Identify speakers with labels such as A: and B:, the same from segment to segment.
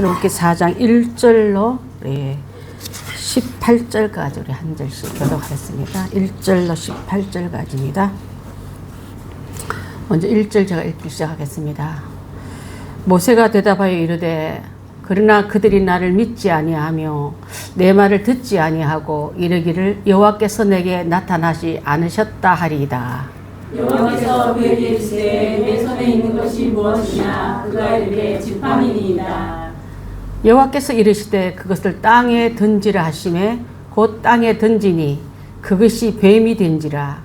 A: 출애굽기 4장 1절로 18절까지 우리 한 절씩 교독하겠습니다. 1절로 18절까지입니다. 먼저 1절 제가 읽기 시작하겠습니다. 모세가 대답하여 이르되 그러나 그들이 나를 믿지 아니하며 내 말을 듣지 아니하고 이르기를 여호와께서 내게 나타나지 않으셨다 하리이다.
B: 여호와께서 그에게 이르시되 내 손에 있는 것이 무엇이냐 그가 이르되 지팡이니이다.
A: 여호와께서 이르시되 그것을 땅에 던지라 하시매 곧 땅에 던지니 그것이 뱀이 된지라.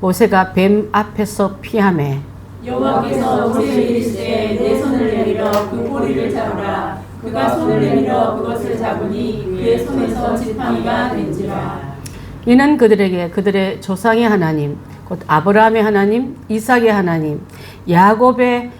A: 모세가 뱀 앞에서 피하매
B: 여호와께서 모세에게 이르시되 내 손을 내밀어 그 꼬리를 잡으라. 그가 손을 내밀어 그것을 잡으니 그의 손에서 지팡이가 된지라.
A: 이는 그들에게 그들의 조상의 하나님 곧 아브라함의 하나님, 이삭의 하나님, 야곱의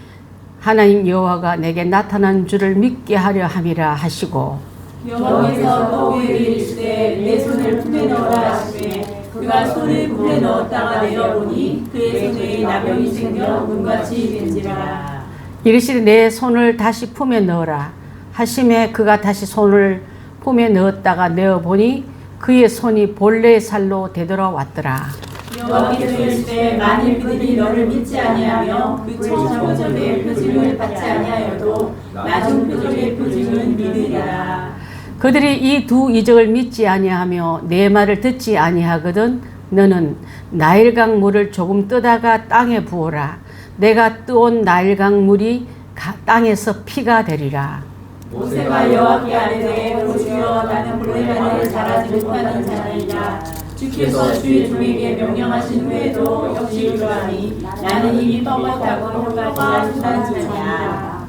A: 하나님 여호와가 내게 나타난 줄을 믿게 하려 함이라 하시고
B: 여호와께서 또 그에게 이르시되 내 손을 품에 넣으라 하시매 그가 손을 품에 넣었다가 내려보니 그의 손에 나병이 생겨 눈같이 된지라.
A: 이르시되 내 손을 다시 품에 넣으라 하심에 그가 다시 손을 품에 넣었다가 내어보니 그의 손이 본래의 살로 되돌아왔더라.
B: 여호와께서 이르시되 만일 그들이 너를 믿지 아니하며 그 처음 표적의 표징을 받지 아니하여도 나중 표적의 표징은 믿으리라.
A: 그들이 이 두 이적을 믿지 아니하며 내 말을 듣지 아니하거든 너는 나일강 물을 조금 뜨다가 땅에 부어라. 내가 뜨온 나일강 물이 땅에서 피가 되리라.
B: 모세가 여호와께 아뢰되 오 주여 나는 본래만을 잘하지 못하는 자니이다. 주께서 주의 종에게 명령하신 후에도 역시 그러하니 나는 이미 뻣뻣하고 혀가 순단하냐.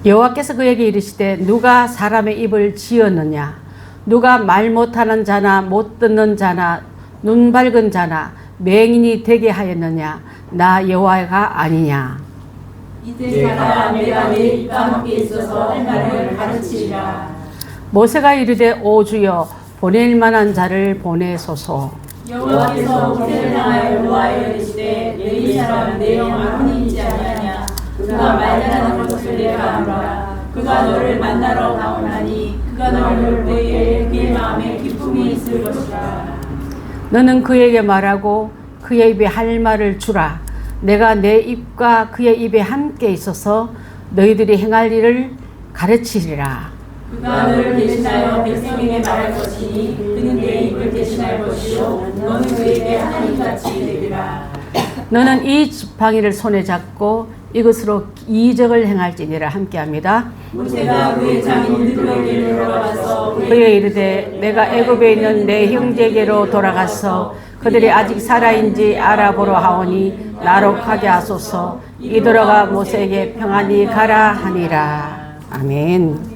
A: 여호와께서 그에게 이르시되 누가 사람의 입을 지었느냐 누가 말 못하는 자나 못 듣는 자나 눈 밝은 자나 맹인이 되게 하였느냐 나 여호와가 아니냐.
B: 이제 가라 내가 내 입과 함께 있어서 할 말을 가르치리라.
A: 모세가 이르되 오 주여 보낼 만한 자를 보내소서.
B: 여호와께서 모세를 향하여 노하여 이르시되 내 사람 내 형 아론이 있지 아니하냐. 그가 말 잘하는 것을 내가 아노라. 그가 너를 만나러 가오나니 그가 너를 볼 때에 그의 마음에 기쁨이 있을 것이라.
A: 너는 그에게 말하고 그의 입에 할 말을 주라. 내가 내 입과 그의 입에 함께 있어서 너희들이 행할 일을 가르치리라.
B: 그가 너를 대신하여 백성에게 말할 것이니 그는 내 입을 대신할 것이요 너는 그에게 하나님같이 되리라.
A: 너는 이 지팡이를 손에 잡고 이것으로 이적을 행할지니라. 함께합니다.
B: 모세가 그의 장인 느로에게 돌아가서
A: 그에 이르되 내가 애굽에 있는 내 형제에게로 돌아가서 그들이 아직 살아인지 알아보러 하오니 나로 가게 하소서. 이돌아가 모세에게 평안히 가라 하니라. 아멘.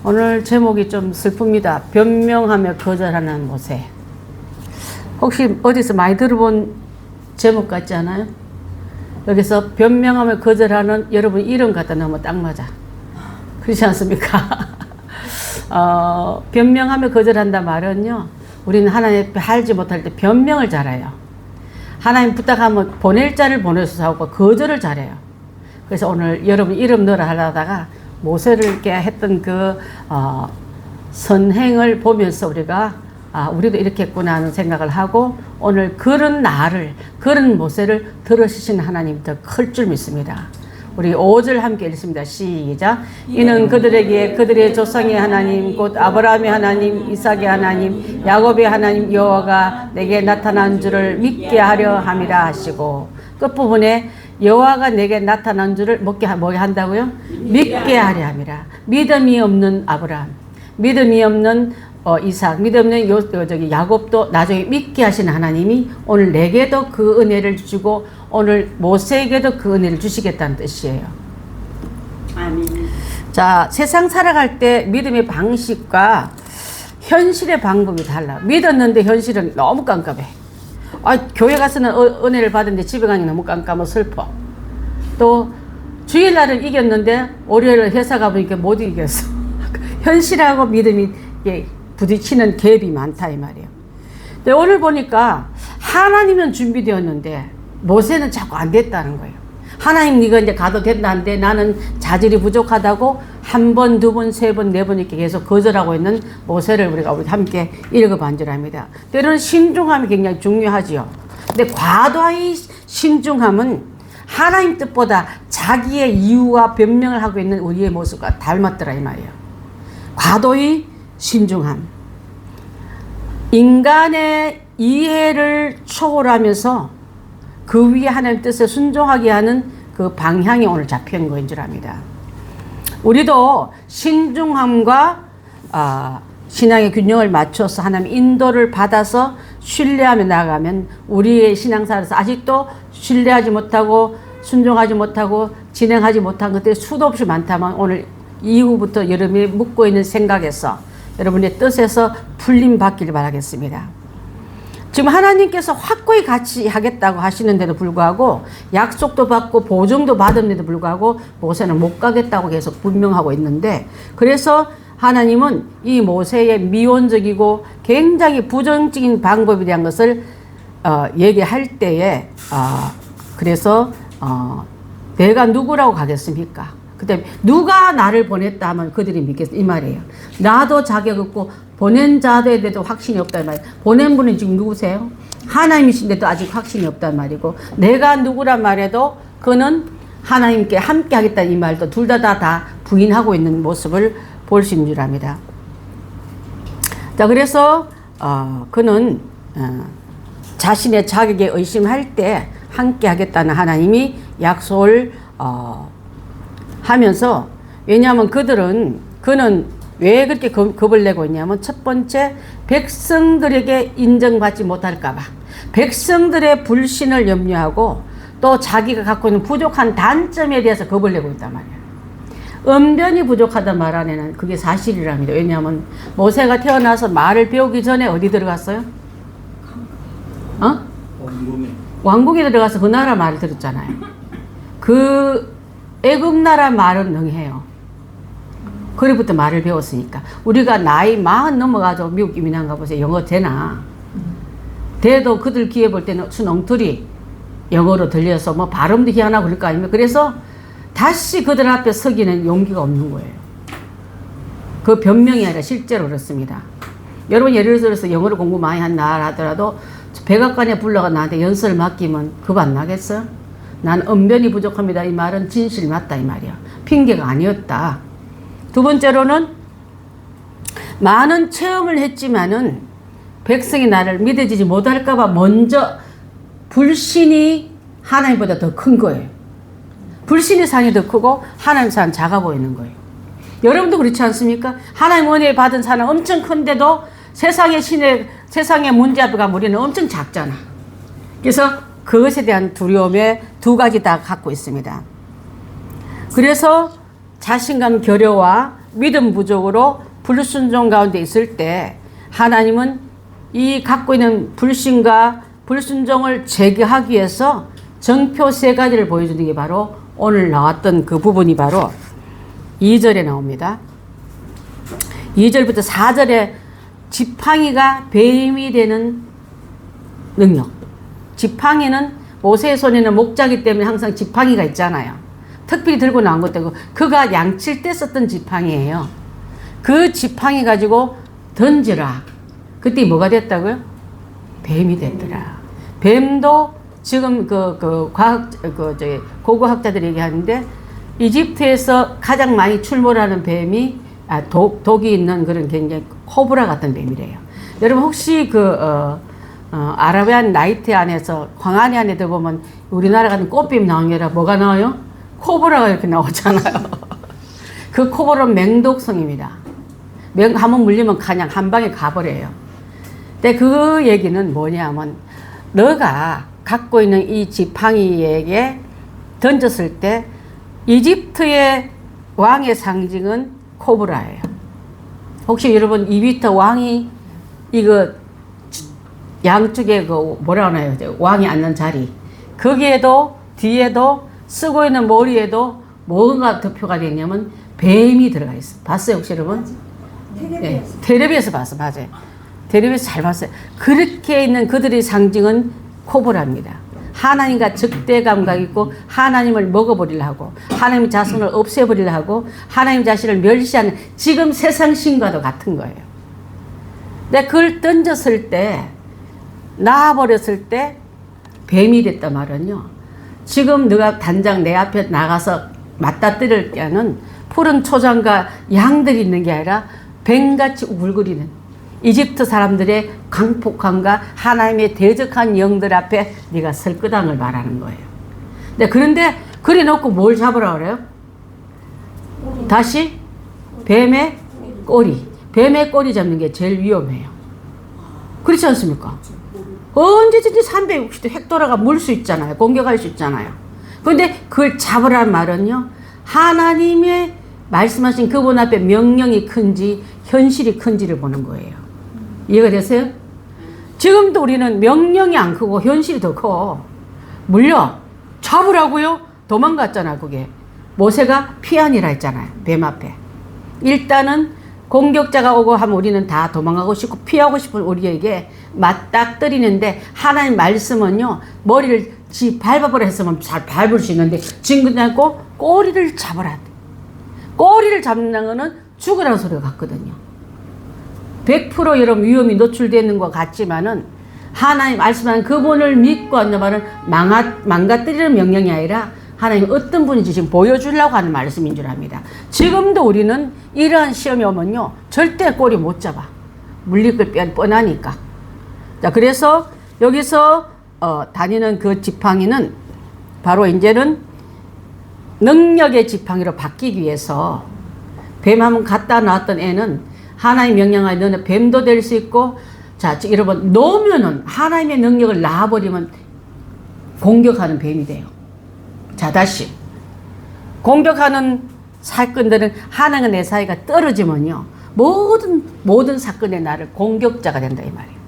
A: 오늘 제목이 좀 슬픕니다. 변명하며 거절하는 모세. 혹시 어디서 많이 들어본 제목 같지 않아요? 여기서 변명하며 거절하는 여러분 이름 갖다 넣으면 딱 맞아. 그렇지 않습니까? 변명하며 거절한다 말은요. 우리는 하나님 앞에 할지 못할 때 변명을 잘해요. 하나님 부탁하면 보낼 자를 보내서 하고 거절을 잘해요. 그래서 오늘 여러분 이름 넣으라 하려다가 모세를 이렇게 했던 그 선행을 보면서 우리가 우리도 이렇게 했구나 하는 생각을 하고 오늘 그런 나를 그런 모세를 들으시는 하나님 더 클 줄 믿습니다. 우리 5절 함께 읽습니다. 시작. 이는 그들에게 그들의 조상의 하나님 곧 아브라함의 하나님 이삭의 하나님 야곱의 하나님 여호와가 내게 나타난 줄을 믿게 하려 함이라 하시고 끝부분에 여호와가 내게 나타난 줄을 뭐게 한다고요? 믿게 하려 함이라. 믿음이 없는 아브라함, 믿음이 없는 이삭, 믿음이 없는 야곱도 나중에 믿게 하시는 하나님이 오늘 내게도 그 은혜를 주시고 오늘 모세에게도 그 은혜를 주시겠다는 뜻이에요.
B: 아멘.
A: 자, 세상 살아갈 때 믿음의 방식과 현실의 방법이 달라. 믿었는데 현실은 너무 깜깜해. 교회 가서는 은혜를 받았는데 집에 가니 너무 깜깜하고 슬퍼. 또 주일날은 이겼는데 월요일 회사 가보니까 못 이겼어. 현실하고 믿음이 부딪히는 갭이 많다 이 말이에요. 근데 오늘 보니까 하나님은 준비되었는데 모세는 자꾸 안 됐다는 거예요. 하나님 네가 이제 가도 된다는데 나는 자질이 부족하다고 한 번, 두 번, 세 번, 네 번 이렇게 계속 거절하고 있는 모세를 우리가 함께 읽어본 줄 압니다. 때로는 신중함이 굉장히 중요하지요. 근데 과도의 신중함은 하나님 뜻보다 자기의 이유와 변명을 하고 있는 우리의 모습과 닮았더라 이 말이에요. 과도의 신중함. 인간의 이해를 초월하면서 그 위에 하나님 뜻에 순종하게 하는 그 방향이 오늘 잡힌 거인 줄 압니다. 우리도 신중함과 신앙의 균형을 맞춰서 하나님 인도를 받아서 신뢰하며 나아가면 우리의 신앙생활에서 아직도 신뢰하지 못하고 순종하지 못하고 진행하지 못한 것들이 수도 없이 많다면 오늘 이후부터 여러분이 묻고 있는 생각에서 여러분의 뜻에서 풀림 받기를 바라겠습니다. 지금 하나님께서 확고히 같이 하겠다고 하시는데도 불구하고 약속도 받고 보증도 받았는데도 불구하고 모세는 못 가겠다고 계속 분명하고 있는데, 그래서 하나님은 이 모세의 미온적이고 굉장히 부정적인 방법에 대한 것을 얘기할 때에 그래서 내가 누구라고 가겠습니까? 그때 누가 나를 보냈다 하면 그들이 믿겠다 이 말이에요. 나도 자격 없고 보낸 자들에 대해도 확신이 없단 말이에요. 보낸 분은 지금 누구세요? 하나님이신데도 아직 확신이 없단 말이고, 내가 누구란 말에도 그는 하나님께 함께 하겠다 이 말도 둘 다 부인하고 있는 모습을 볼 수 있는 줄 압니다. 자, 그래서 그는 자신의 자격에 의심할 때 함께 하겠다는 하나님이 약속을 하면서, 왜냐하면 그는 왜 그렇게 겁을 내고 있냐면, 첫 번째 백성들에게 인정받지 못할까봐 백성들의 불신을 염려하고 또 자기가 갖고 있는 부족한 단점에 대해서 겁을 내고 있단 말이에요. 언변이 부족하단 말 안에는 그게 사실이랍니다. 왜냐하면 모세가 태어나서 말을 배우기 전에 어디 들어갔어요? 왕궁에 들어가서 그 나라 말을 들었잖아요. 그 애굽 나라 말은 능해요. 그리부터 말을 배웠으니까. 우리가 나이 40 넘어가지고 미국 이민한 가 보세요. 영어 되나? 돼도 그들 귀에 볼 때는 순엉터리 영어로 들려서 뭐 발음도 희한하고 그럴 거 아닙니까? 그래서 다시 그들 앞에 서기는 용기가 없는 거예요. 그 변명이 아니라 실제로 그렇습니다. 여러분 예를 들어서 영어를 공부 많이 한 날 하더라도 백악관에 불러가 나한테 연설을 맡기면 겁 안 나겠어요? 난 언변이 부족합니다. 이 말은 진실 맞다 이 말이야. 핑계가 아니었다. 두 번째로는 많은 체험을 했지만은 백성이 나를 믿어지지 못할까봐 먼저 불신이 하나님보다 더 큰 거예요. 불신의 산이 더 크고 하나님 산 작아 보이는 거예요. 여러분도 그렇지 않습니까? 하나님 은혜 받은 산은 엄청 큰데도 세상의 문제 앞에 가면 우리는 엄청 작잖아. 그래서 그것에 대한 두려움에 두 가지 다 갖고 있습니다. 그래서 자신감 결여와 믿음 부족으로 불순종 가운데 있을 때 하나님은 이 갖고 있는 불신과 불순종을 제거하기 위해서 정표 세 가지를 보여주는 게 바로 오늘 나왔던 그 부분이 바로 2절에 나옵니다. 2절부터 4절에 지팡이가 뱀이 되는 능력. 지팡이는 모세의 손에는 목자기 때문에 항상 지팡이가 있잖아요. 특별히 들고 나온 것도 그가 양칠 때 썼던 지팡이에요. 그 지팡이 가지고 던지라. 그때 뭐가 됐다고요? 뱀이 됐더라. 뱀도 지금 고고학자들이 얘기하는데 이집트에서 가장 많이 출몰하는 뱀이 독이 있는 그런 굉장히 코브라 같은 뱀이래요. 여러분 혹시 아라비안 나이트 안에서 광안리 안에 들어보면 우리나라 같은 꽃뱀 나온 게 아니라 뭐가 나와요? 코브라가 이렇게 나오잖아요. 그 코브라는 맹독성입니다. 한번 물리면 그냥 한 방에 가버려요. 근데 그 얘기는 뭐냐면 너가 갖고 있는 이 지팡이에게 던졌을 때 이집트의 왕의 상징은 코브라예요. 혹시 여러분 이집트 왕이 이거 양쪽에 뭐라 하나요? 왕이 앉는 자리. 거기에도 뒤에도 쓰고 있는 머리에도 뭐가 덮표가 되냐면 뱀이 들어가 있어요. 봤어요 혹시 여러분? 네, 텔레비에서 봤어. 맞아요. 텔레비에서 잘 봤어요. 그렇게 있는 그들의 상징은 코브라입니다. 하나님과 적대 감각이 있고 하나님을 먹어버리려 하고 하나님의 자손을 없애버리려 하고 하나님 자신을 멸시하는 지금 세상 신과도 같은 거예요. 근데 그걸 던졌을 때 놔버렸을 때 뱀이 됐단 말은요. 지금 너가 단장 내 앞에 나가서 맞닥뜨릴 때는 푸른 초장과 양들이 있는 게 아니라 뱀같이 우글거리는 이집트 사람들의 강폭함과 하나님의 대적한 영들 앞에 네가 설 거다는 걸 말하는 거예요. 그런데 그래 놓고 뭘 잡으라 그래요? 다시 뱀의 꼬리. 뱀의 꼬리 잡는 게 제일 위험해요. 그렇지 않습니까? 언제든지 360도 획돌아가 물 수 있잖아요. 공격할 수 있잖아요. 그런데 그걸 잡으라는 말은요. 하나님의 말씀하신 그분 앞에 명령이 큰지 현실이 큰지를 보는 거예요. 이해가 되세요? 지금도 우리는 명령이 안 크고 현실이 더 커. 물려 잡으라고요? 도망갔잖아. 그게 모세가 피하니라 했잖아요. 뱀 앞에. 일단은 공격자가 오고 하면 우리는 다 도망가고 싶고 피하고 싶은 우리에게 맞닥뜨리는데 하나님 말씀은요. 머리를 밟아버려 했으면 잘 밟을 수 있는데 지금 그냥 꼬리를 잡으라. 꼬리를 잡는 거는 죽으라는 소리가 같거든요. 100% 여러분 위험이 노출되는 것 같지만은 하나님 말씀하는 그분을 믿고 한다는 말은 망가뜨리는 명령이 아니라 하나님 어떤 분인지 지금 보여주려고 하는 말씀인 줄 압니다. 지금도 우리는 이러한 시험이 오면요. 절대 꼬리 못 잡아. 물리끌 뻔하니까. 자, 그래서 여기서 다니는 그 지팡이는 바로 이제는 능력의 지팡이로 바뀌기 위해서 뱀 한번 갖다 놨던 애는 하나님 명령하에 너는 뱀도 될 수 있고 자 여러분 놓으면은 하나님의 능력을 놔버리면 공격하는 뱀이 돼요. 자 다시 공격하는 사건들은 하나님과 내 사이가 떨어지면요 모든 사건에 나를 공격자가 된다 이 말이에요.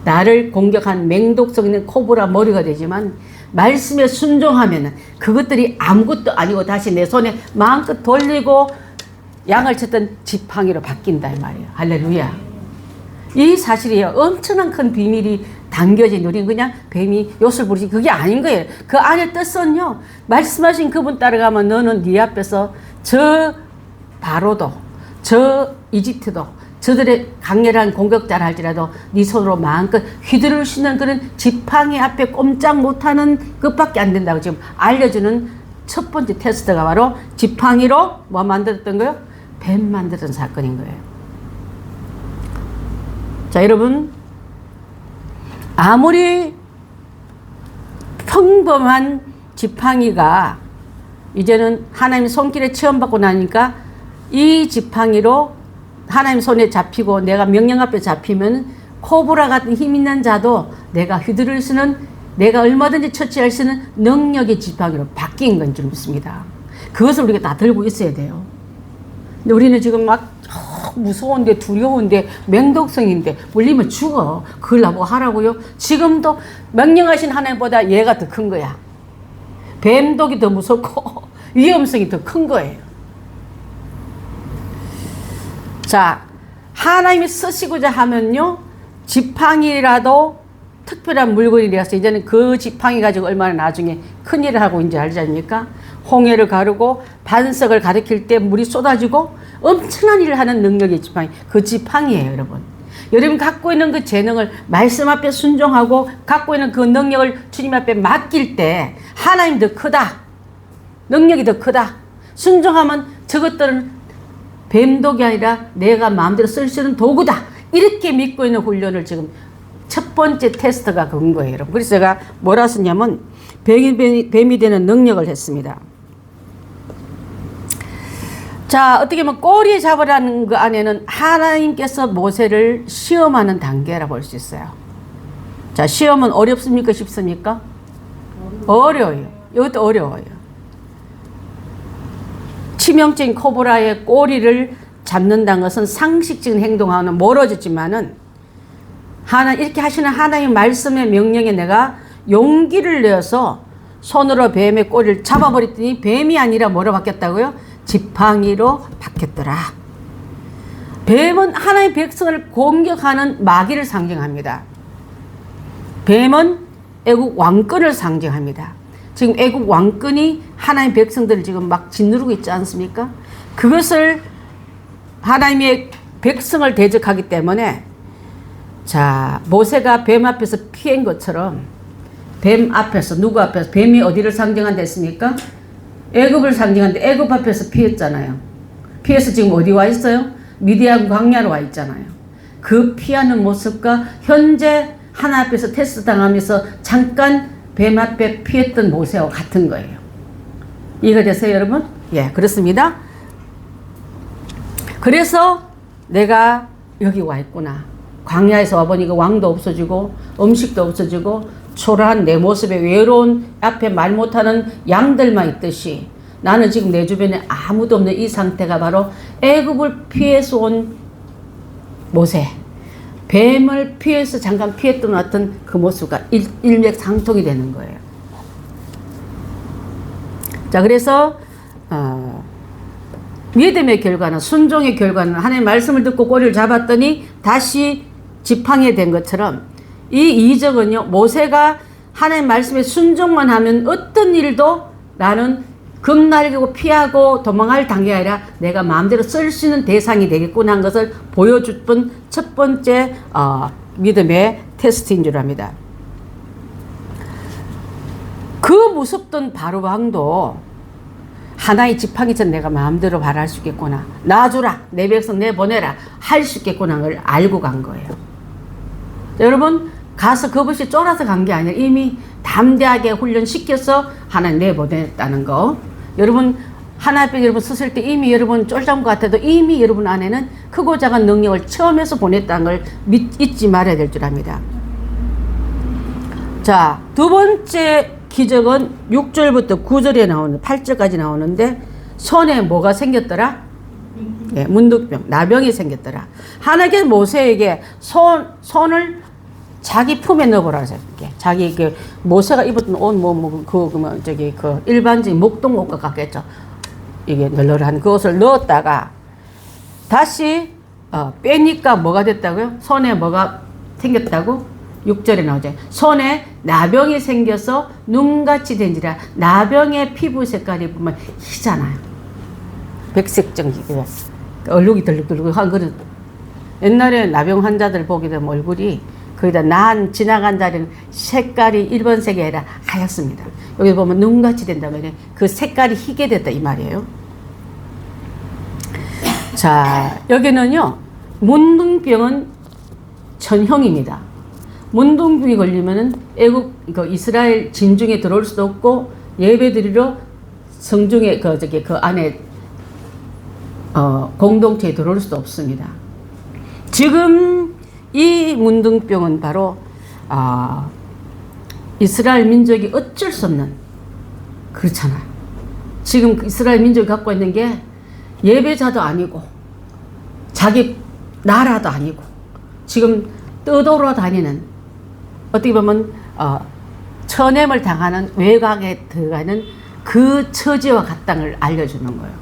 A: 나를 공격한 맹독성 있는 코브라 머리가 되지만 말씀에 순종하면 그것들이 아무것도 아니고 다시 내 손에 마음껏 돌리고 양을 쳤던 지팡이로 바뀐다 이 말이에요. 할렐루야. 이 사실이 엄청난 큰 비밀이 담겨진 우리는 그냥 뱀이 요술 부리지 그게 아닌 거예요. 그 안에 뜻은요. 말씀하신 그분 따라가면 너는 네 앞에서 저 바로도 저 이집트도 저들의 강렬한 공격자라 할지라도 네 손으로 마음껏 휘두를 수 있는 그런 지팡이 앞에 꼼짝 못하는 것밖에 안 된다고 지금 알려주는 첫 번째 테스트가 바로 지팡이로 뭐 만들었던 거예요? 뱀 만들었던 사건인 거예요. 자 여러분 아무리 평범한 지팡이가 이제는 하나님의 손길에 체험받고 나니까 이 지팡이로 하나님 손에 잡히고 내가 명령 앞에 잡히면 코브라 같은 힘 있는 자도 내가 휘두를 수는 내가 얼마든지 처치할 수 있는 능력의 지팡이로 바뀐 건 줄 믿습니다. 그것을 우리가 다 들고 있어야 돼요. 근데 우리는 지금 막 무서운데 두려운데 맹독성인데 물리면 죽어. 그걸 나보고 하라고요? 지금도 명령하신 하나님보다 얘가 더 큰 거야. 뱀독이 더 무섭고 위험성이 더 큰 거예요. 자, 하나님이 쓰시고자 하면요, 지팡이라도 특별한 물건이라서 이제는 그 지팡이 가지고 얼마나 나중에 큰일을 하고 있는지 알지 않습니까? 홍해를 가르고 반석을 가리킬 때 물이 쏟아지고 엄청난 일을 하는 능력의 지팡이, 그 지팡이에요, 여러분. 여러분 갖고 있는 그 재능을 말씀 앞에 순종하고 갖고 있는 그 능력을 주님 앞에 맡길 때 하나님 더 크다. 능력이 더 크다. 순종하면 저것들은 뱀독이 아니라 내가 마음대로 쓸 수 있는 도구다. 이렇게 믿고 있는 훈련을 지금 첫 번째 테스트가 그런 거예요, 여러분. 그래서 제가 뭐라 썼냐면 뱀이 되는 능력을 했습니다. 자, 어떻게 보면 꼬리에 잡으라는 그 안에는 하나님께서 모세를 시험하는 단계라 볼 수 있어요. 자, 시험은 어렵습니까? 쉽습니까? 어려워요. 이것도 어려워요. 치명적인 코브라의 꼬리를 잡는다는 것은 상식적인 행동하고는 멀어졌지만은 이렇게 하시는 하나님의 말씀의 명령에 내가 용기를 내어서 손으로 뱀의 꼬리를 잡아버렸더니 뱀이 아니라 뭐로 바뀌었다고요? 지팡이로 바뀌었더라. 뱀은 하나님의 백성을 공격하는 마귀를 상징합니다. 뱀은 애국 왕권을 상징합니다. 지금 애국 왕권이 하나님의 백성들을 지금 막 짓누르고 있지 않습니까? 그것을 하나님의 백성을 대적하기 때문에 자, 모세가 뱀 앞에서 피한 것처럼 뱀 앞에서 누구 앞에서 뱀이 어디를 상징한다 했습니까? 애굽을 상징하는데 애굽 앞에서 피했잖아요. 피해서 지금 어디 와 있어요? 미디안 광야로 와 있잖아요. 그 피하는 모습과 현재 하나 앞에서 테스트 당하면서 잠깐 뱀 앞에 피했던 모세와 같은 거예요. 이해가 되세요, 여러분? 예, 그렇습니다. 그래서 내가 여기 와 있구나. 광야에서 와보니까 왕도 없어지고 음식도 없어지고 초라한 내 모습에 외로운 앞에 말 못하는 양들만 있듯이 나는 지금 내 주변에 아무도 없는 이 상태가 바로 애굽을 피해서 온 모세, 뱀을 피해서 잠깐 피했던 어떤 그 모습과 일맥상통이 되는 거예요. 자, 그래서 믿음의 결과는, 순종의 결과는 하나님의 말씀을 듣고 꼬리를 잡았더니 다시 지팡이 된 것처럼 이 이적은요, 모세가 하나님의 말씀에 순종만 하면 어떤 일도 나는 극날리고 피하고 도망할 단계가 아니라 내가 마음대로 쓸 수 있는 대상이 되겠구나 한 것을 보여준 첫 번째 믿음의 테스트인 줄 압니다. 그 무섭던 바로 왕도 하나의 지팡이처럼 내가 마음대로 발할 수 있겠구나, 놔주라, 내 백성 내보내라 할 수 있겠구나 걸 알고 간 거예요. 자, 여러분, 가서 그것이 쫄아서 간 게 아니라 이미 담대하게 훈련시켜서 하나님 내보냈다는 거. 여러분, 하나 앞에 여러분 섰을 때 이미 여러분 쫄던 것 같아도 이미 여러분 안에는 크고 작은 능력을 처음에서 보냈다는 걸 잊지 말아야 될 줄 압니다. 자, 두 번째 기적은 6절부터 9절에 나오는 8절까지 나오는데 손에 뭐가 생겼더라? 예, 문둥병, 나병이 생겼더라. 하나님께서 모세에게 손을 자기 품에 넣어보라 하셨게. 자기 그 모세가 입었던 옷 그 일반적인 목동옷과 같겠죠. 이게 널널한 그것을 넣었다가 다시 빼니까 뭐가 됐다고요? 손에 뭐가 생겼다고? 6절에 나오죠. 손에 나병이 생겨서 눈같이 된지라. 나병의 피부 색깔이 보면 희잖아요. 백색정 얼룩이 덜룩덜룩한 그런. 옛날에 나병 환자들 보게 되면 얼굴이 거기다 지나간 자리는 색깔이 일본색이 아니라 하얗습니다. 여기 보면 눈같이 된다면 그 색깔이 희게 됐다 이 말이에요. 자, 여기는요, 문둥병은 전형입니다. 문둥병이 걸리면은 애국 이스라엘 진중에 들어올 수도 없고 예배드리러 성중에 그 안에 공동체에 들어올 수도 없습니다. 지금 이 문둥병은 바로 이스라엘 민족이 어쩔 수 없는, 그렇잖아요. 지금 이스라엘 민족이 갖고 있는 게 예배자도 아니고 자기 나라도 아니고 지금 떠돌아다니는, 어떻게 보면 천έμ을 당하는 외곽에 들어가는 그 처지와 같다는 걸 알려주는 거예요.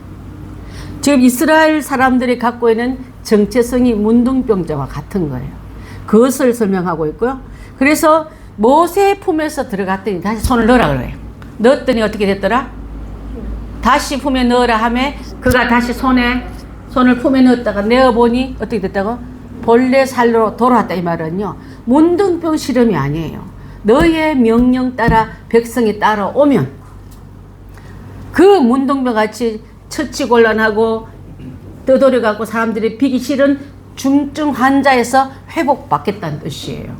A: 지금 이스라엘 사람들이 갖고 있는 정체성이 문둥병자와 같은 거예요. 그것을 설명하고 있고요. 그래서 모세 품에서 들어갔더니 다시 손을 넣으라 그래요. 넣었더니 어떻게 됐더라? 다시 품에 넣으라 하매 그가 다시 손을 품에 넣었다가 내어보니 어떻게 됐다고? 본래 살로 돌아왔다. 이 말은요, 문둥병 실험이 아니에요. 너의 명령 따라 백성이 따라오면 그 문둥병 같이 처치곤란하고 떠돌이가고 사람들이 비기 싫은 중증 환자에서 회복받겠다는 뜻이에요.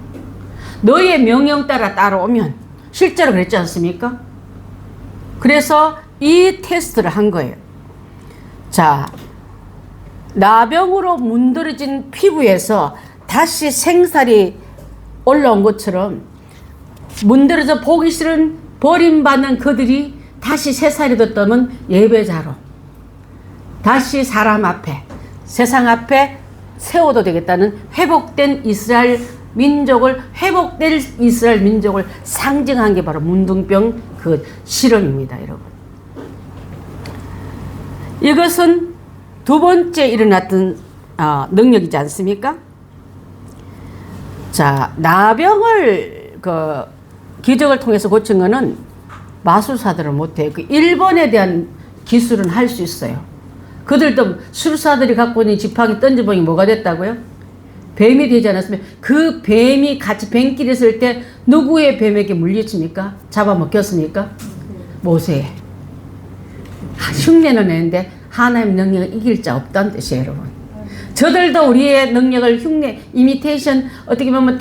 A: 너의 명령 따라 따라오면, 실제로 그랬지 않습니까? 그래서 이 테스트를 한 거예요. 자, 나병으로 문드러진 피부에서 다시 생살이 올라온 것처럼 문드러져 보기 싫은 버림받는 그들이 다시 새살이 돋다면 예배자로 다시 사람 앞에, 세상 앞에 세워도 되겠다는 회복된 이스라엘 민족을 상징한 게 바로 문둥병 그 실험입니다, 여러분. 이것은 두 번째 일어났던 능력이지 않습니까? 자, 나병을 기적을 통해서 고친 거는 마술사들은 못해요. 그 1번에 대한 기술은 할 수 있어요. 그들도 술사들이 갖고 있는 지팡이 던져보니 뭐가 됐다고요? 뱀이 되지 않았으면 그 뱀이 같이 뱀끼리 있을 때 누구의 뱀에게 물리칩니까? 잡아먹혔습니까? 모세. 흉내는 내는데 하나님 능력을 이길 자 없다는 뜻이에요, 여러분. 저들도 우리의 능력을 흉내, 이미테이션, 어떻게 보면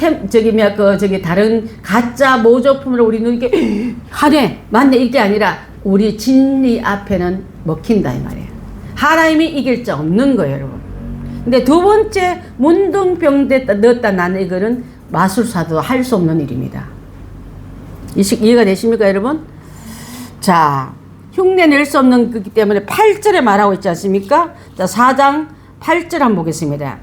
A: 다른 가짜 모조품으로 우리 눈에 하네, 맞네, 이게 아니라 우리 진리 앞에는 먹힌다, 이 말이에요. 하나님이 이길 자 없는 거예요, 여러분. 근데 두 번째, 문둥병 넣었다 나는 이거는 마술사도 할 수 없는 일입니다. 이해가 되십니까, 여러분? 자, 흉내 낼 수 없는 거기 때문에 8절에 말하고 있지 않습니까? 자, 4장 8절 한번 보겠습니다.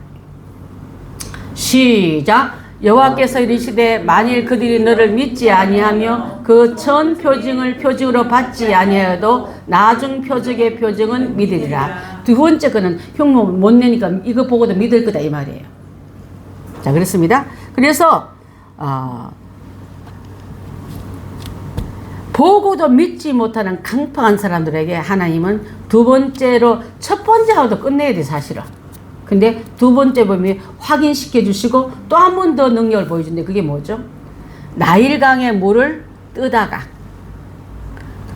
A: 시작. 여호와께서 이르시되 만일 그들이 너를 믿지 아니하며 그 전 표징을 표징으로 받지 아니하여도 나중 표적의 표징은 믿으리라. 두 번째 거는 흉내 못 내니까 이거 보고도 믿을 거다 이 말이에요. 자, 그렇습니다. 그래서 보고도 믿지 못하는 강팍한 사람들에게 하나님은 두 번째로 첫 번째하고도 끝내야 돼, 사실은. 근데 두 번째 보면 확인시켜 주시고 또 한 번 더 능력을 보여준대. 그게 뭐죠? 나일강의 물을 뜨다가.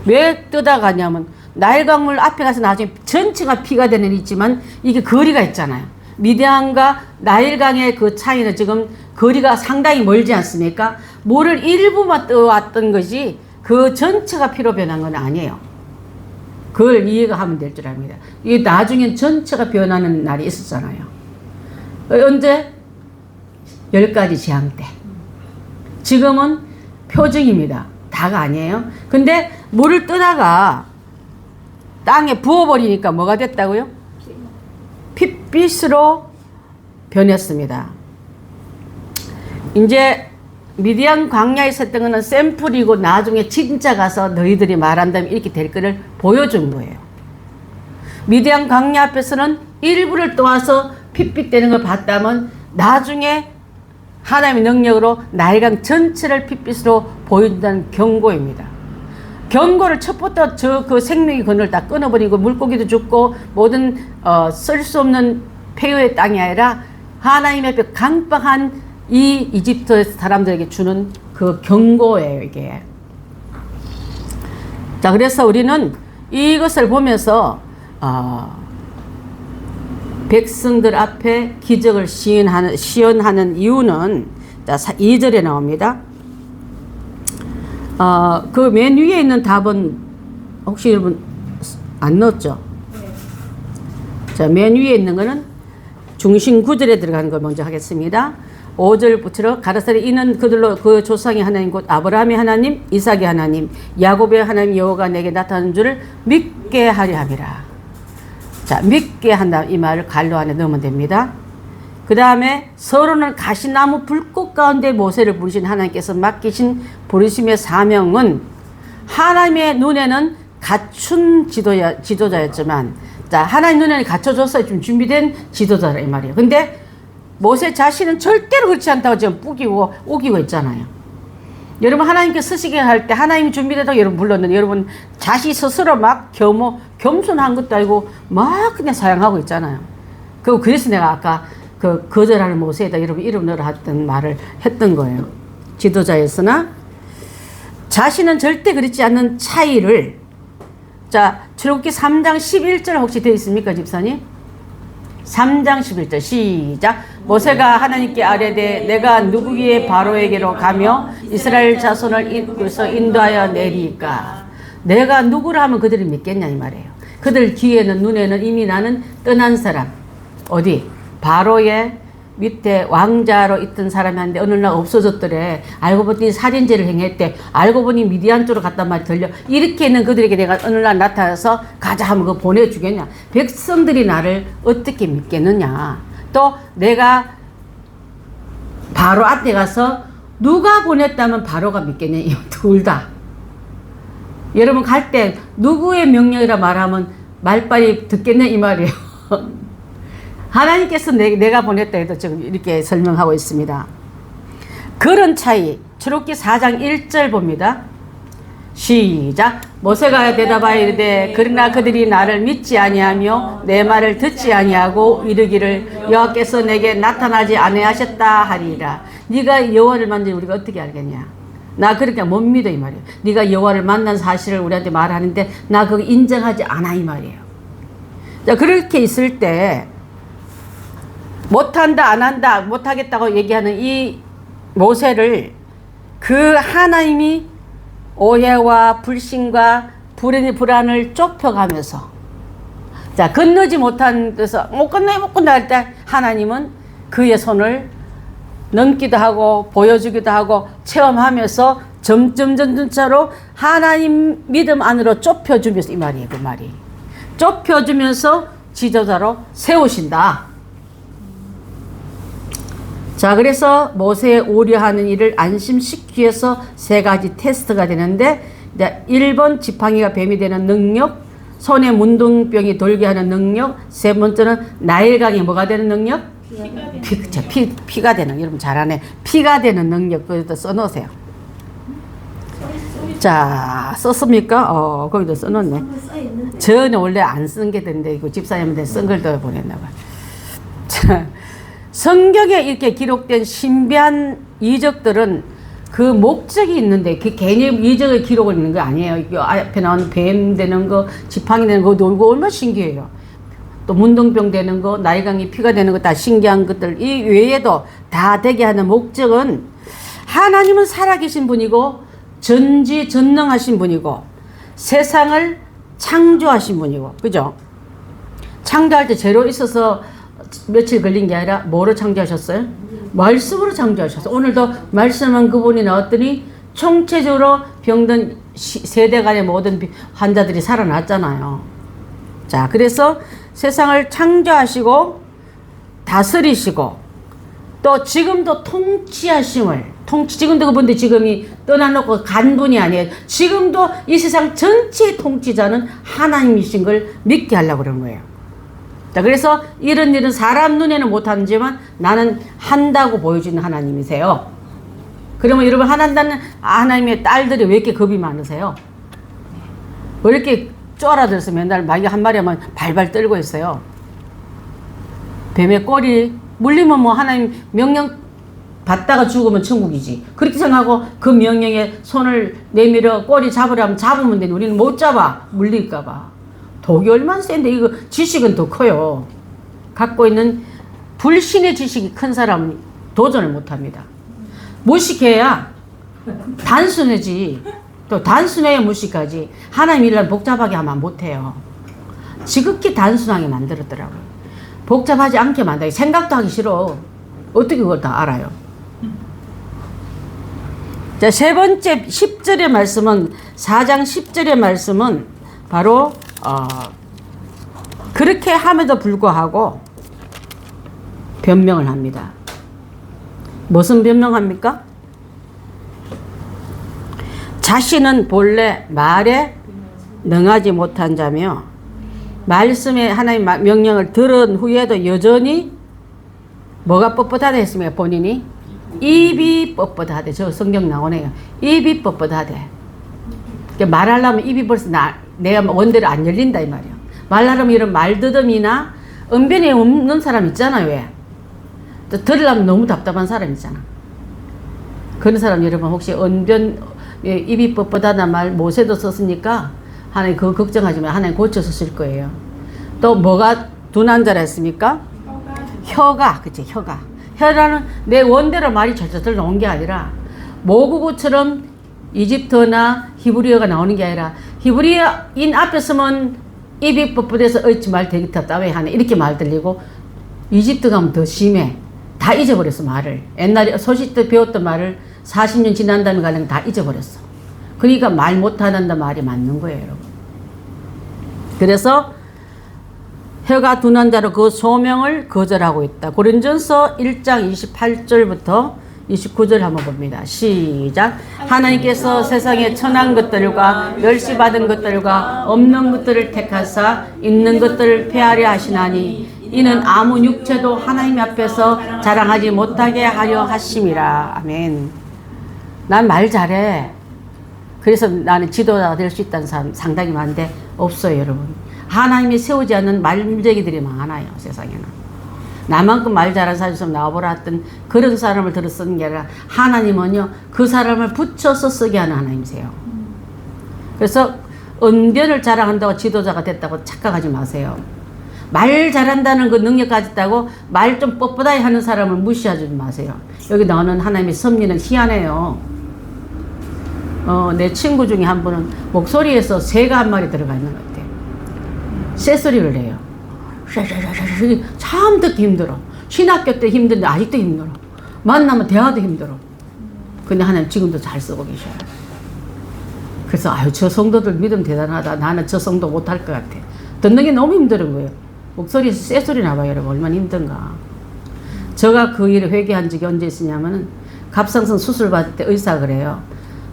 A: 왜 뜨다가냐면 나일강물 앞에 가서 나중에 전체가 피가 되는 있지만 이게 거리가 있잖아요. 미디안과 나일강의 그 차이는 지금 거리가 상당히 멀지 않습니까? 물을 일부만 떠왔던 거지 그 전체가 피로 변한 건 아니에요. 그걸 이해가 하면 될 줄 압니다. 이게 나중엔 전체가 변하는 날이 있었잖아요. 언제? 10가지 재앙 때. 지금은 표징입니다. 다가 아니에요. 근데 물을 뜨다가 땅에 부어버리니까 뭐가 됐다고요? 핏빛으로 변했습니다. 이제 미디안 광야에 있었던 거는 샘플이고 나중에 진짜 가서 너희들이 말한다면 이렇게 될 거를 보여준 거예요. 미디안 광야 앞에서는 일부를 떠와서 핏빛 되는 걸 봤다면 나중에 하나님의 능력으로 나일강 전체를 핏빛으로 보여준다는 경고입니다. 경고를 첫부터 그 생명의 근을 다 끊어버리고 물고기도 죽고 모든 쓸 수 없는 폐허의 땅이 아니라 하나님의 앞에 강박한 이 이집트 사람들에게 주는 그 경고예요, 이게. 자, 그래서 우리는 이것을 보면서 백성들 앞에 기적을 시연하는 이유는 2절에 나옵니다. 그 맨 위에 있는 답은 혹시 여러분 안 넣었죠? 자, 맨 위에 있는 거는 중심 구절에 들어가는 걸 먼저 하겠습니다. 5절부터 가라사리 이는 그들로 그 조상의 하나님 곧 아브라함의 하나님 이삭의 하나님 야곱의 하나님 여호와가 내게 나타난 줄을 믿게 하려 함이라. 자, 믿게 한다 이 말을 갈로 안에 넣으면 됩니다. 그 다음에 서로는 가시나무 불꽃 가운데 모세를 부르신 하나님께서 맡기신 부르심의 사명은 하나님의 눈에는 갖춘 지도자였지만, 자, 하나님 눈에는 갖춰줘서 좀 준비된 지도자라 이 말이에요. 근데 모세 자신은 절대로 그렇지 않다고 지금 우기고 있잖아요. 여러분 하나님께 쓰시게 할 때 하나님이 준비되다고 여러분 불렀는데 여러분 자신 스스로 막 겸손한 것도 아니고 막 그냥 사양하고 있잖아요. 그래서 내가 아까 그 거절하는 모세에다 여러분 이름 넣으라 했던 말을 했던 거예요. 지도자였으나 자신은 절대 그렇지 않는 차이를, 자, 출애굽기 3장 11절 혹시 되어 있습니까, 집사님? 3장 11절 시작. 모세가 하나님께 아뢰되 내가 누구의 바로에게로 가며 이스라엘 자손을 이끌어서 인도하여 내리까. 내가 누구를 하면 그들이 믿겠냐 이 말이에요. 그들 귀에는 눈에는 이미 나는 떠난 사람, 어디? 바로의 밑에 왕자로 있던 사람인데 어느 날 없어졌더래. 알고 보니 살인죄를 행했대. 알고 보니 미디안 쪽으로 갔단 말이 들려. 이렇게 있는 그들에게 내가 어느 날 나타나서 가자 하면 그거 보내주겠냐. 백성들이 나를 어떻게 믿겠느냐. 또 내가 바로 앞에 가서 누가 보냈다면 바로가 믿겠냐. 이 둘 다. 여러분 갈 때 누구의 명령이라 말하면 말빨이 듣겠냐 이 말이에요. 하나님께서 내가 보냈다 해도 지금 이렇게 설명하고 있습니다. 그런 차이, 출애굽기 4장 1절 봅니다. 시작. 모세가 대답하여 이르되 그러나 그들이 나를 믿지 아니하며 내 말을 듣지 아니하고 이르기를 여호와께서 내게 나타나지 아니하셨다 하리라. 네가 여호와를 만지 우리가 어떻게 알겠냐? 나 그렇게 못 믿어 이 말이에요. 네가 여호와를 만난 사실을 우리한테 말하는데 나 그거 인정하지 않아 이 말이에요. 자, 그렇게 있을 때 못한다 안 한다 못하겠다고 얘기하는 이 모세를 그 하나님이 오해와 불신과 불안을 좁혀가면서 자 건너지 못한 데서 못 건너 할 때 하나님은 그의 손을 넘기도 하고 보여주기도 하고 체험하면서 점차로 하나님 믿음 안으로 좁혀주면서 이 말이에요. 그 말이 좁혀주면서 지도자로 세우신다. 자, 그래서 모세의 우려하는 일을 안심시키기 위해서 세 가지 테스트가 되는데, 이제 1번 지팡이가 뱀이 되는 능력, 손에 문둥병이 돌게 하는 능력, 세 번째는 나일강이 뭐가 되는 능력? 피가 되는, 여러분 잘하네. 피가 되는 능력, 거기다 써놓으세요. 자, 썼습니까? 거기다 써놓네. 저는 원래 안 쓴 게 된데, 이거 집사님한테 쓴 걸 더 보냈나봐. 자. 성경에 이렇게 기록된 신비한 이적들은 그 목적이 있는데 그 개념 이적의 기록을 있는 거 아니에요. 이 앞에 나온 뱀 되는 거, 지팡이 되는 거 놀고 얼마나 신기해요. 또 문둥병 되는 거, 나일강이 피가 되는 거 다 신기한 것들. 이 외에도 다 되게 하는 목적은 하나님은 살아계신 분이고 전지전능하신 분이고 세상을 창조하신 분이고, 그죠? 창조할 때 재료 있어서 며칠 걸린 게 아니라 뭐로 창조하셨어요? 말씀으로 창조하셨어요. 오늘도 말씀한 그분이 나왔더니 총체적으로 병든 세대 간의 모든 환자들이 살아났잖아요. 자, 그래서 세상을 창조하시고 다스리시고 또 지금도 통치하심을 지금도 그분들 지금이 떠나놓고 간 분이 아니에요. 지금도 이 세상 전체의 통치자는 하나님이신 걸 믿게 하려고 그런 거예요. 자, 그래서 이런 일은 사람 눈에는 못하지만 나는 한다고 보여주는 하나님이세요. 그러면 여러분 한다는 하나님의 딸들이 왜 이렇게 겁이 많으세요? 왜 이렇게 쫄아들어서 맨날 마귀 한 마리 하면 발발 떨고 있어요? 뱀의 꼬리 물리면 뭐 하나님 명령 받다가 죽으면 천국이지. 그렇게 생각하고 그 명령에 손을 내밀어 꼬리 잡으라면 잡으면 되는데 우리는 못 잡아. 물릴까봐. 독이 얼마나 센데 이거 지식은 더 커요. 갖고 있는 불신의 지식이 큰 사람은 도전을 못합니다. 무식해야 단순해지. 또 단순해야 무식하지. 하나님 일을 복잡하게 하면 못해요. 지극히 단순하게 만들었더라고요. 복잡하지 않게 만들기. 생각도 하기 싫어. 어떻게 그걸 다 알아요? 자, 세 번째 10절의 말씀은 4장 10절의 말씀은 바로 그렇게 함에도 불구하고 변명을 합니다. 무슨 변명합니까? 자신은 본래 말에 능하지 못한 자며 말씀에 하나님 명령을 들은 후에도 여전히 뭐가 뻣뻣하다 했습니까? 본인이 입이 뻣뻣하대. 저 성경 나오네요. 입이 뻣뻣하대. 말하려면 입이 벌써 내가 원대로 안 열린다 이 말이야. 말하려면 이런 말더듬이나 언변이 없는 사람 있잖아요. 왜? 또 들으려면 너무 답답한 사람 있잖아. 그런 사람 여러분 혹시 언변 입이 뻣뻣하다는 말 모세도 썼으니까 하나님 그거 걱정하지 마. 하나님 고쳐서 쓸 거예요. 또 뭐가 둔한자라 했습니까? 혀가. 그치, 혀가. 혀라는 내 원대로 말이 절절 나온 게 아니라 모국어처럼 이집트어나 히브리어가 나오는 게 아니라 히브리어인 앞에 서면 입이 뻣뻣해서 어찌 말 되게 답답해 하네 이렇게 말 들리고 이집트 가면 더 심해. 다 잊어버렸어 말을. 옛날에 소식 때 배웠던 말을 40년 지난 다음에 가려면 다 잊어버렸어. 그러니까 말 못하는다 말이 맞는 거예요 여러분. 그래서 혀가 둔한 자로 그 소명을 거절하고 있다. 고린전서 1장 28절부터 29절 한번 봅니다. 시작. 하나님께서 세상에 천한 것들과 멸시받은 것들과 없는 것들을 택하사 있는 것들을 폐하려 하시나니 이는 아무 육체도 하나님 앞에서 자랑하지 못하게 하려 하심이라. 아멘. 난 말 잘해. 그래서 나는 지도자가 될 수 있다는 사람 상당히 많은데 없어요, 여러분. 하나님이 세우지 않는 말쟁이들이 많아요, 세상에는. 나만큼 말 잘하는 사람이 좀 나와보라 했던 그런 사람을 들어 쓰는 게 아니라 하나님은요, 그 사람을 붙여서 쓰게 하는 하나님이세요. 그래서 언변을 자랑한다고 지도자가 됐다고 착각하지 마세요. 말 잘한다는 그 능력 가졌다고 말 좀 뻣뻣하게 하는 사람을 무시하지 마세요. 여기 나오는 하나님의 섭리는 희한해요. 내 친구 중에 한 분은 목소리에서 새가 한 마리 들어가 있는 것 같아요. 쇠소리를 내요. 참 듣기 힘들어. 신학교 때 힘든데 아직도 힘들어. 만나면 대화도 힘들어. 근데 하나님 지금도 잘 쓰고 계셔요. 그래서 아유, 저 성도들 믿음 대단하다. 나는 저 성도 못할 것 같아. 듣는 게 너무 힘든 거예요. 목소리에서 쇠소리 나봐요, 여러분. 얼마나 힘든가. 제가 그 일을 회개한 적이 언제 있었냐면은 갑상선 수술 받을 때 의사가 그래요.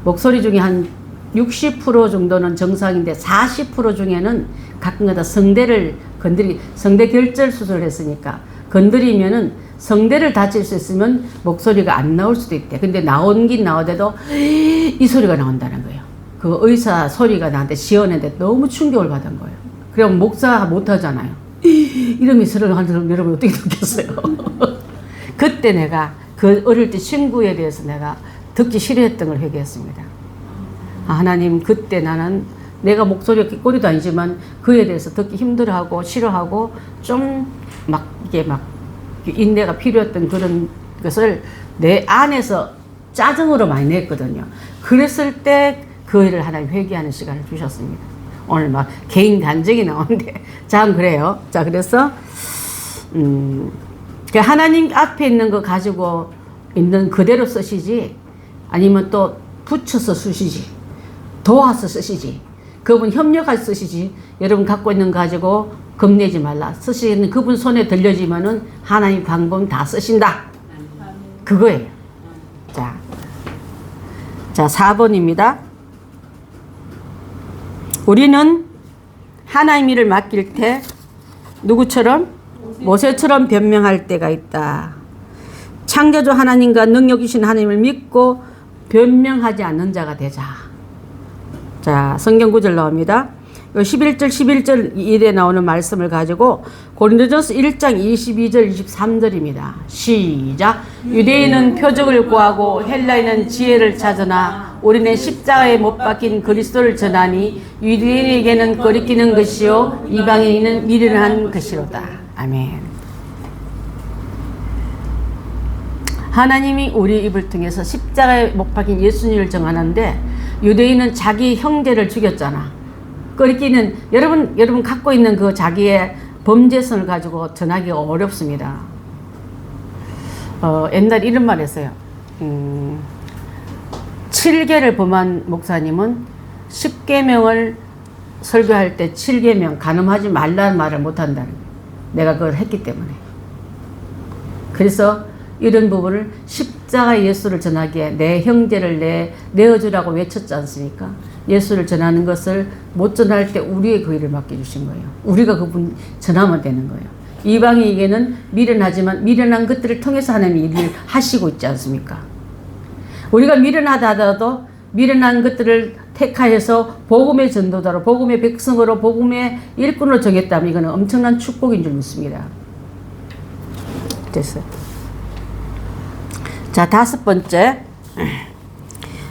A: 목소리 중에 한 60% 정도는 정상인데 40% 중에는 가끔가다 성대 결절 수술을 했으니까 건드리면은 성대를 다칠 수 있으면 목소리가 안 나올 수도 있대. 근데 나오긴 나오대도 이 소리가 나온다는 거예요. 그 의사 소리가 나한테 시원했는데 너무 충격을 받은 거예요. 그럼 목사 못 하잖아요. 이름이 소리를 하는 여러분 어떻게 듣겠어요? 그때 내가 그 어릴 때 친구에 대해서 내가 듣기 싫어했던 걸 회개했습니다. 하나님, 그때 나는 내가 목소리가 꼬리도 아니지만 그에 대해서 듣기 힘들어하고 싫어하고 좀 막 이게 막 인내가 필요했던 그런 것을 내 안에서 짜증으로 많이 냈거든요. 그랬을 때 그 일을 하나님 회개하는 시간을 주셨습니다. 오늘 막 개인 간증이 나오는데 참 그래요. 자, 그래서 하나님 앞에 있는 거 가지고 있는 그대로 쓰시지 아니면 또 붙여서 쓰시지 도와서 쓰시지 그분 협력해서 쓰시지 여러분 갖고 있는 거 가지고 겁내지 말라. 쓰시는 그분 손에 들려지면은 하나님 방법 다 쓰신다. 그거예요. 자 4번입니다. 우리는 하나님 일을 맡길 때 누구처럼? 모세처럼 변명할 때가 있다. 창조주 하나님과 능력이신 하나님을 믿고 변명하지 않는 자가 되자. 자, 성경 구절 나옵니다. 11절 일에 나오는 말씀을 가지고 고린도전서 1장 22절 23절입니다. 시작. 유대인은 표적을 구하고 헬라인은 지혜를 찾으나 우리는 십자가에 못 박힌 그리스도를 전하니 유대인에게는 거리끼는 것이요 이방인에게는 미련한 것이로다. 아멘. 하나님이 우리 입을 통해서 십자가에 못 박힌 예수님을 정하는데 유대인은 자기 형제를 죽였잖아. 거리끼는 여러분 갖고 있는 그 자기의 범죄성을 가지고 전하기가 어렵습니다. 옛날 이런 말 했어요. 7계를 범한 목사님은 10계명을 설교할 때 7계명 간음하지 말라는 말을 못한다는 거예요. 내가 그걸 했기 때문에. 그래서 이런 부분을 십자가 예수를 전하기에 내 형제를 내어주라고 외쳤지 않습니까? 예수를 전하는 것을 못 전할 때 우리의 그 일을 맡겨주신 거예요. 우리가 그분 전하면 되는 거예요. 이방인에게는 미련하지만 미련한 것들을 통해서 하나님이 일을 하시고 있지 않습니까? 우리가 미련하다 하더라도 미련한 것들을 택하여서 복음의 전도자로 복음의 백성으로 복음의 일꾼으로 정했다면 이거는 엄청난 축복인 줄 믿습니다. 됐어요. 자, 5번째.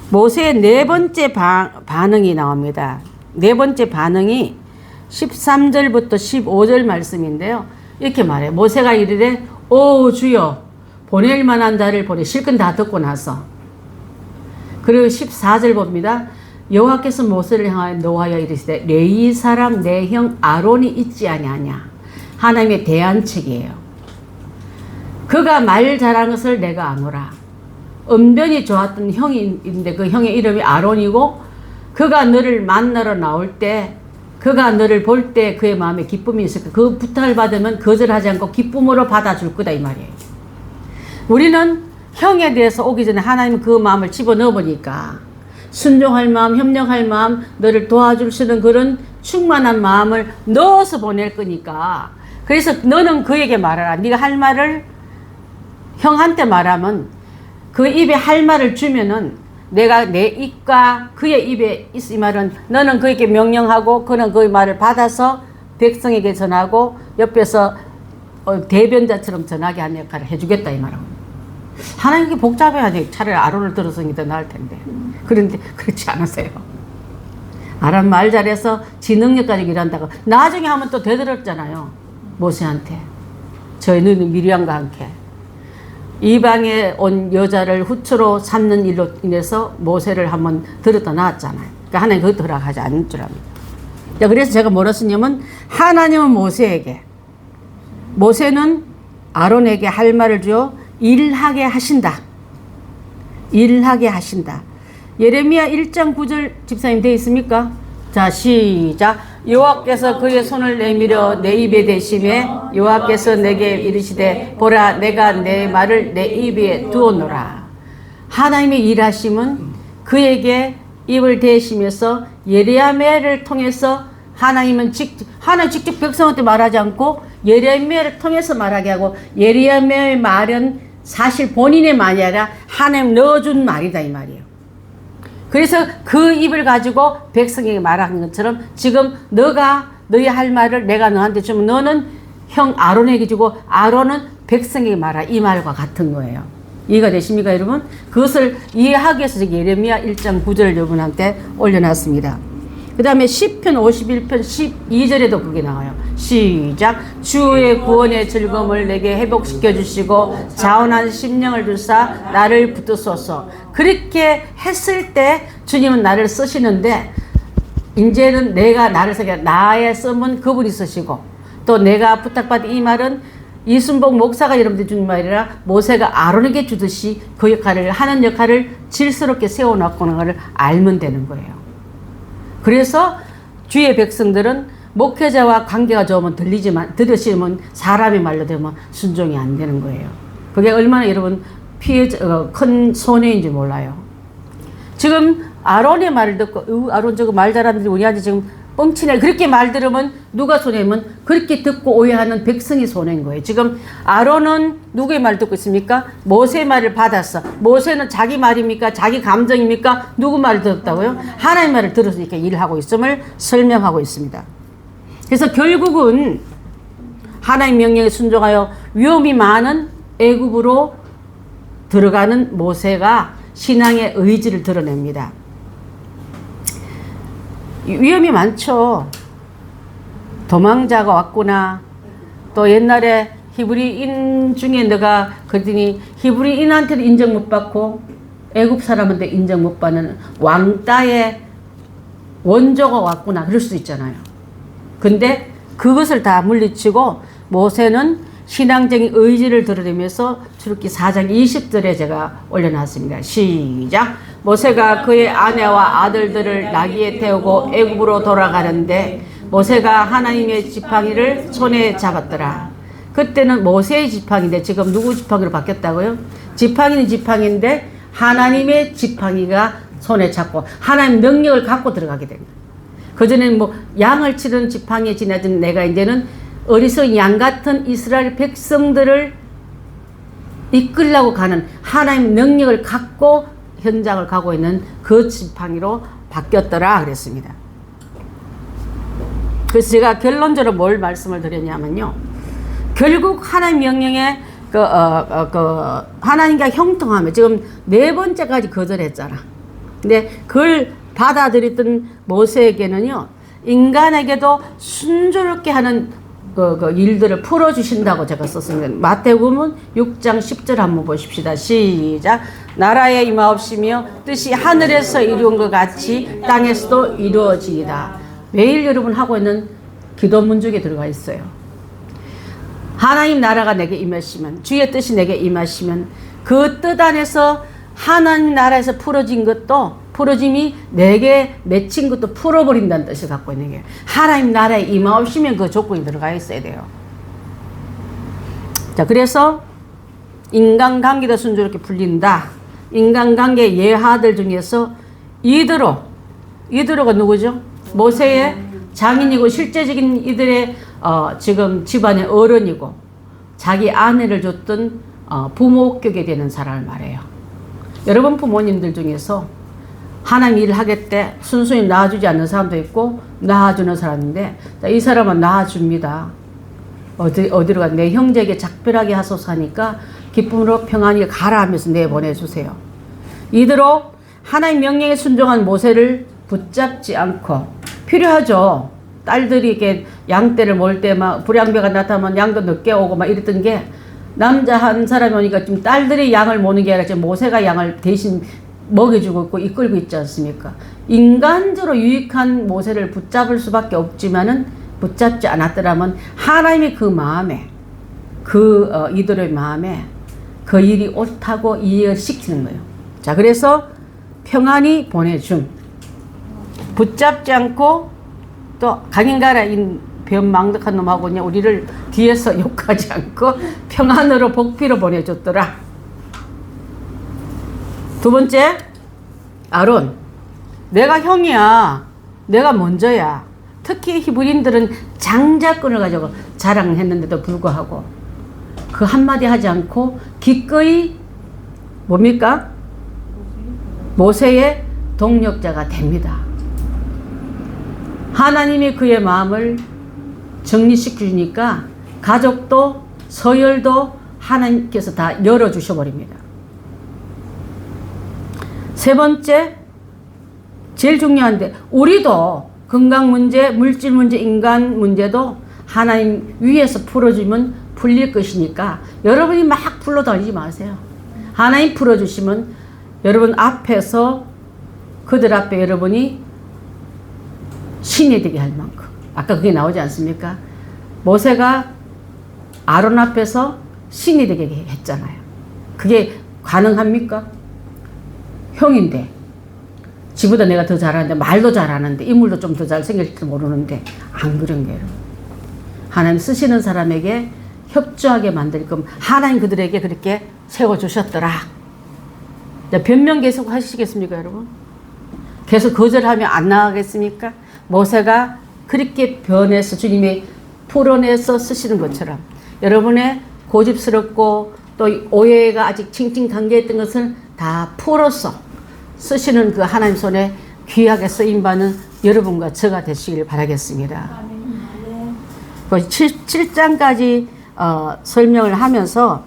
A: 모세의 4번째 반응이 나옵니다. 4번째 반응이 13절부터 15절 말씀인데요. 이렇게 말해요. 모세가 이르되 오 주여 보낼 만한 자를 보내. 실컷 다 듣고 나서. 그리고 14절 봅니다. 여호와께서 모세를 향하여 노하여 이르시되 레위 사람 내 형 아론이 있지 아니하냐. 하나님의 대안책이에요. 그가 말 잘한 것을 내가 아노라. 언변이 좋았던 형이 있는데 그 형의 이름이 아론이고 그가 너를 만나러 나올 때 그가 너를 볼 때 그의 마음에 기쁨이 있을 거야. 그 부탁을 받으면 거절하지 않고 기쁨으로 받아줄 거다 이 말이에요. 우리는 형에 대해서 오기 전에 하나님은 그 마음을 집어넣어 보니까 순종할 마음, 협력할 마음, 너를 도와줄 수 있는 그런 충만한 마음을 넣어서 보낼 거니까 그래서 너는 그에게 말하라. 네가 할 말을 형한테 말하면 그 입에 할 말을 주면은 내가 내 입과 그의 입에 있 이 말은 너는 그에게 명령하고 그는 그의 말을 받아서 백성에게 전하고 옆에서 대변자처럼 전하게 하는 역할을 해주겠다 이 말하고. 하나님께 복잡해야 돼. 차라리 아론을 들었으니 더 나을 텐데. 그런데 그렇지 않으세요. 아론 말 잘해서 지 능력 가지고 일한다고. 나중에 하면 또 되들었잖아요. 모세한테. 저희는 미리암과 함께. 이방에 온 여자를 후추로 삼는 일로 인해서 모세를 한번 들었다 놨잖아요. 그러니까 하나님 그것도 허락하지 않을 줄 압니다. 자, 그래서 제가 뭐라 쓰냐면 하나님은 모세에게, 모세는 아론에게 할 말을 주어 일하게 하신다. 일하게 하신다. 예레미야 1장 9절 집사님 되어 있습니까? 자, 시작. 여호와께서 그의 손을 내밀어 내 입에 대심에 여호와께서 내게 이르시되 보라 내가 내 말을 내 입에 두었노라. 하나님의 일하심은 그에게 입을 대심에서 예레미야를 통해서 하나님 직접 백성한테 말하지 않고 예레미야를 통해서 말하게 하고, 예레미야의 말은 사실 본인의 말이 아니라 하나님 넣어준 말이다 이 말이에요. 그래서 그 입을 가지고 백성에게 말하는 것처럼 지금 너가 너의 할 말을 내가 너한테 주면 너는 형 아론에게 주고 아론은 백성에게 말하, 이 말과 같은 거예요. 이해가 되십니까 여러분? 그것을 이해하기 위해서 예레미야 1장 9절을 여러분한테 올려놨습니다. 그 다음에 시편 51편 12절에도 그게 나와요. 시작. 주의 구원의 즐거움을 내게 회복시켜 주시고 자원한 심령을 주사 나를 붙드소서. 그렇게 했을 때 주님은 나를 쓰시는데, 이제는 내가 나를 쓰게, 나의 씀은 그분이 쓰시고, 또 내가 부탁받은 이 말은 이순복 목사가 여러분들 주는 말이 아니라 모세가 아론에게 주듯이 그 역할을 하는 역할을 질스럽게 세워놨고 하는 것을 알면 되는 거예요. 그래서 주의 백성들은 목회자와 관계가 좋으면 들으시면 사람의 말로 되면 순종이 안 되는 거예요. 그게 얼마나 여러분 큰 손해인지 몰라요. 지금 아론의 말을 듣고 아론 저거 말 잘하는데 우리한테 지금 뻥치네 그렇게 말 들으면 누가 손해면 그렇게 듣고 오해하는 백성이 손해인 거예요. 지금 아론은 누구의 말을 듣고 있습니까? 모세의 말을 받았어. 모세는 자기 말입니까? 자기 감정입니까? 누구 말을 들었다고요? 하나님의 말을 들었으니까 일을 하고 있음을 설명하고 있습니다. 그래서 결국은 하나님 명령에 순종하여 위험이 많은 애굽으로 들어가는 모세가 신앙의 의지를 드러냅니다. 위험이 많죠. 도망자가 왔구나. 또 옛날에 히브리인 중에 너가 그랬더니 히브리인한테도 인정 못 받고 애굽 사람한테 인정 못 받는 왕따의 원조가 왔구나. 그럴 수도 있잖아요. 근데 그것을 다 물리치고 모세는 신앙적인 의지를 드러내면서 출애굽기 4장 20절에 제가 올려놨습니다. 시작. 모세가 그의 아내와 아들들을 나귀에 태우고 애굽으로 돌아가는데 모세가 하나님의 지팡이를 손에 잡았더라. 그때는 모세의 지팡이인데 지금 누구 지팡이로 바뀌었다고요? 지팡이는 지팡이인데 하나님의 지팡이가 손에 잡고 하나님 능력을 갖고 들어가게 됩니다. 그전에는 뭐 양을 치는 지팡이에 지나진 내가 이제는 어리석은 양 같은 이스라엘 백성들을 이끌려고 가는 하나님 능력을 갖고 현장을 가고 있는 그 지팡이로 바뀌었더라 그랬습니다. 그래서 제가 결론적으로 뭘 말씀을 드렸냐면요. 결국 하나님 명령에 하나님과 형통하며 지금 4번째까지 거절했잖아. 근데 그걸 받아들였던 모세에게는요, 인간에게도 순조롭게 하는 일들을 풀어주신다고 제가 썼습니다. 마태복음 6장 10절 한번 보십시다. 시작. 나라에 임하옵시며 뜻이 하늘에서 이루은 것 같이 땅에서도 이루어지이다. 매일 여러분 하고 있는 기도문 중에 들어가 있어요. 하나님 나라가 내게 임하시면, 주의 뜻이 내게 임하시면 그 뜻 안에서 하나님 나라에서 풀어진 것도, 풀어짐이 내게 맺힌 것도 풀어버린다는 뜻을 갖고 있는 게, 하나님 나라에 임하옵시면 그 조건이 들어가 있어야 돼요. 자, 그래서 인간관계도 순조롭게 풀린다. 인간관계 예하들 중에서 이드로가 누구죠? 모세의 장인이고 실제적인 이들의 지금 집안의 어른이고 자기 아내를 줬던 부모격에 되는 사람을 말해요. 여러분 부모님들 중에서 하나님 일을 하겠대 순순히 낳아주지 않는 사람도 있고 낳아주는 사람인데 이 사람은 낳아줍니다. 어디로 가? 내 형제에게 작별하게 하소서 하니까 기쁨으로 평안히 가라 하면서 내보내주세요. 이대로 하나님 명령에 순종한 모세를 붙잡지 않고 필요하죠. 딸들이 이렇게 양떼를 몰 때 막 불량배가 나타나면 양도 늦게 오고 막 이랬던 게 남자 한 사람이 오니까 지금 딸들이 양을 모는 게 아니라 지금 모세가 양을 대신 먹여주고 있고 이끌고 있지 않습니까? 인간적으로 유익한 모세를 붙잡을 수밖에 없지만은 붙잡지 않았더라면 하나님의 그 마음에 이들의 마음에 그 일이 옳다고 이해를 시키는 거예요. 자, 그래서 평안히 보내줌. 붙잡지 않고 또 강인가라 변망덕한 놈하고 우리를 뒤에서 욕하지 않고 평안으로 복비로 보내줬더라. 두 번째, 아론. 내가 형이야. 내가 먼저야. 특히 히브리인들은 장자권을 가지고 자랑했는데도 불구하고 그 한마디 하지 않고 기꺼이 뭡니까? 모세의 동력자가 됩니다. 하나님이 그의 마음을 정리시키니까 가족도 서열도 하나님께서 다 열어주셔 버립니다. 세 번째, 제일 중요한데 우리도 건강 문제, 물질 문제, 인간 문제도 하나님 위에서 풀어주면 풀릴 것이니까 여러분이 막 불러다니지 마세요. 하나님 풀어주시면 여러분 앞에서 그들 앞에 여러분이 신이 되게 할 만큼. 아까 그게 나오지 않습니까? 모세가 아론 앞에서 신이 되게 했잖아요. 그게 가능합니까? 형인데 지보다 내가 더 잘하는데 말도 잘하는데 인물도 좀 더 잘생길지도 모르는데 안 그런 거예요. 하나님 쓰시는 사람에게 협조하게 만들 거면 하나님 그들에게 그렇게 세워주셨더라. 변명 계속 하시겠습니까 여러분? 계속 거절하면 안 나가겠습니까? 모세가 그렇게 변해서 주님이 풀어내서 쓰시는 것처럼 여러분의 고집스럽고 또 오해가 아직 칭칭간계했던 것을 다 풀어서 쓰시는 그 하나님 손에 귀하게 쓰임받는 여러분과 저가 되시길 바라겠습니다. 7장까지 설명을 하면서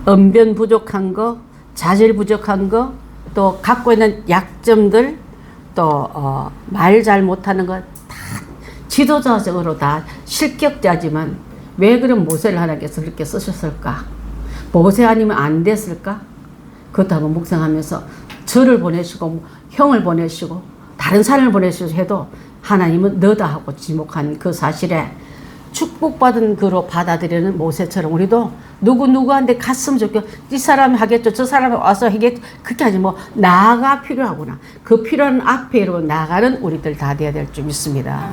A: 언변 부족한 거, 자질 부족한 거, 또 갖고 있는 약점들, 또 말 잘 못하는 거 다 지도자적으로 다 실격자지만 왜 그런 모세를 하나님께서 그렇게 쓰셨을까? 모세 아니면 안 됐을까? 그것도 한번 묵상하면서 저를 보내시고 형을 보내시고 다른 사람을 보내시고 해도 하나님은 너다 하고 지목한 그 사실에 축복받은 그로 받아들이는 모세처럼 우리도 누구한테 갔으면 좋겠고 이 사람이 하겠죠. 저 사람이 와서 하겠죠. 그렇게 하지 뭐 나가 필요하구나. 그 필요한 앞에 나가는 우리들 다 돼야 될 줄 믿습니다.